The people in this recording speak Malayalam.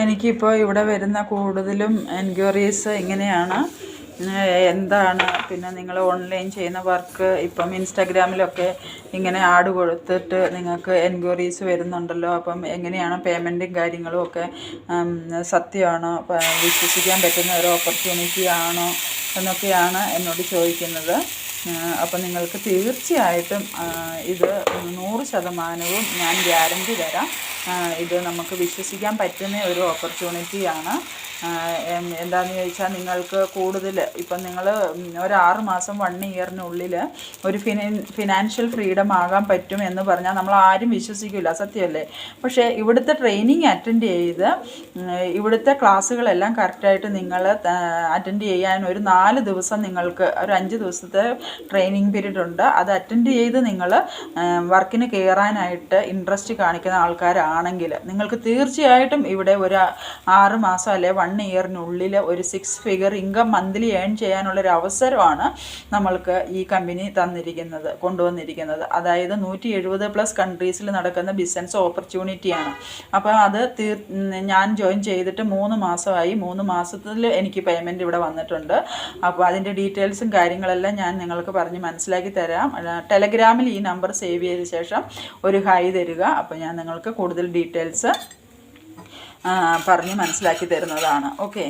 എനിക്കിപ്പോൾ ഇവിടെ വരുന്ന കൂടുതലും എൻക്വയറീസ് ഇങ്ങനെയാണ്. എന്താണ് പിന്നെ നിങ്ങൾ ഓൺലൈൻ ചെയ്യുന്ന വർക്ക് ഇപ്പം ഇൻസ്റ്റാഗ്രാമിലൊക്കെ ഇങ്ങനെ ആഡ് കൊടുത്തിട്ട് നിങ്ങൾക്ക് എൻക്വയറീസ് വരുന്നുണ്ടല്ലോ, അപ്പം എങ്ങനെയാണ് പേയ്മെൻറ്റും കാര്യങ്ങളും ഒക്കെ സത്യമാണോ, വിശ്വസിക്കാൻ പറ്റുന്ന ഒരു ഓപ്പർച്യൂണിറ്റി ആണോ എന്നൊക്കെയാണ് എന്നോട് ചോദിക്കുന്നത്. അപ്പം നിങ്ങൾക്ക് തീർച്ചയായിട്ടും ഇത് 100% ഞാൻ ഗ്യാരണ്ടി തരാം. ഇത് നമുക്ക് വിശ്വസിക്കാൻ പറ്റുന്ന ഒരു ഓപ്പർച്യൂണിറ്റിയാണ്. എന്താണെന്ന് ചോദിച്ചാൽ നിങ്ങൾക്ക് കൂടുതൽ ഇപ്പം നിങ്ങൾ ഒരു 6 മാസം 1 ഇയറിനുള്ളിൽ ഒരു ഫിനാൻഷ്യൽ ഫ്രീഡം ആകാൻ പറ്റും എന്ന് പറഞ്ഞാൽ നമ്മൾ ആരും വിശ്വസിക്കില്ല, സത്യമല്ലേ? പക്ഷേ ഇവിടുത്തെ ട്രെയിനിങ് അറ്റൻഡ് ചെയ്ത് ഇവിടുത്തെ ക്ലാസ്സുകളെല്ലാം കറക്റ്റായിട്ട് നിങ്ങൾ അറ്റൻഡ് ചെയ്യാൻ ഒരു 4 ദിവസം നിങ്ങൾക്ക് ഒരു 5 ദിവസത്തെ ട്രെയിനിങ് പീരീഡ് ഉണ്ട്. അത് അറ്റൻഡ് ചെയ്ത് നിങ്ങൾ വർക്കിന് കയറാനായിട്ട് ഇൻട്രസ്റ്റ് കാണിക്കുന്ന ആൾക്കാരാണെങ്കിൽ നിങ്ങൾക്ക് തീർച്ചയായിട്ടും ഇവിടെ ഒരു 6 മാസം അല്ലെ 1 ഇയറിനുള്ളിൽ ഒരു 6 ഫിഗർ ഇൻകം മന്ത്ലി ഏൺ ചെയ്യാനുള്ളൊരു അവസരമാണ് നമ്മൾക്ക് ഈ കമ്പനി കൊണ്ടുവന്നിരിക്കുന്നത്. അതായത് 170+ കൺട്രീസിൽ നടക്കുന്ന ബിസിനസ് ഓപ്പർച്യൂണിറ്റിയാണ്. അപ്പോൾ അത് ഞാൻ ജോയിൻ ചെയ്തിട്ട് 3 മാസമായി. 3 മാസത്തിൽ എനിക്ക് പേയ്മെൻറ്റ് ഇവിടെ വന്നിട്ടുണ്ട്. അപ്പോൾ അതിൻ്റെ ഡീറ്റെയിൽസും കാര്യങ്ങളെല്ലാം ഞാൻ നിങ്ങൾക്ക് പറഞ്ഞ് മനസ്സിലാക്കി തരാം. ടെലഗ്രാമിൽ ഈ നമ്പർ സേവ് ചെയ്ത ശേഷം ഒരു ഹായ് തരിക. അപ്പോൾ ഞാൻ നിങ്ങൾക്ക് കൂടുതൽ ഡീറ്റെയിൽസ് പറഞ്ഞ് മനസ്സിലാക്കി തരുന്നതാണ്. ഓക്കെ.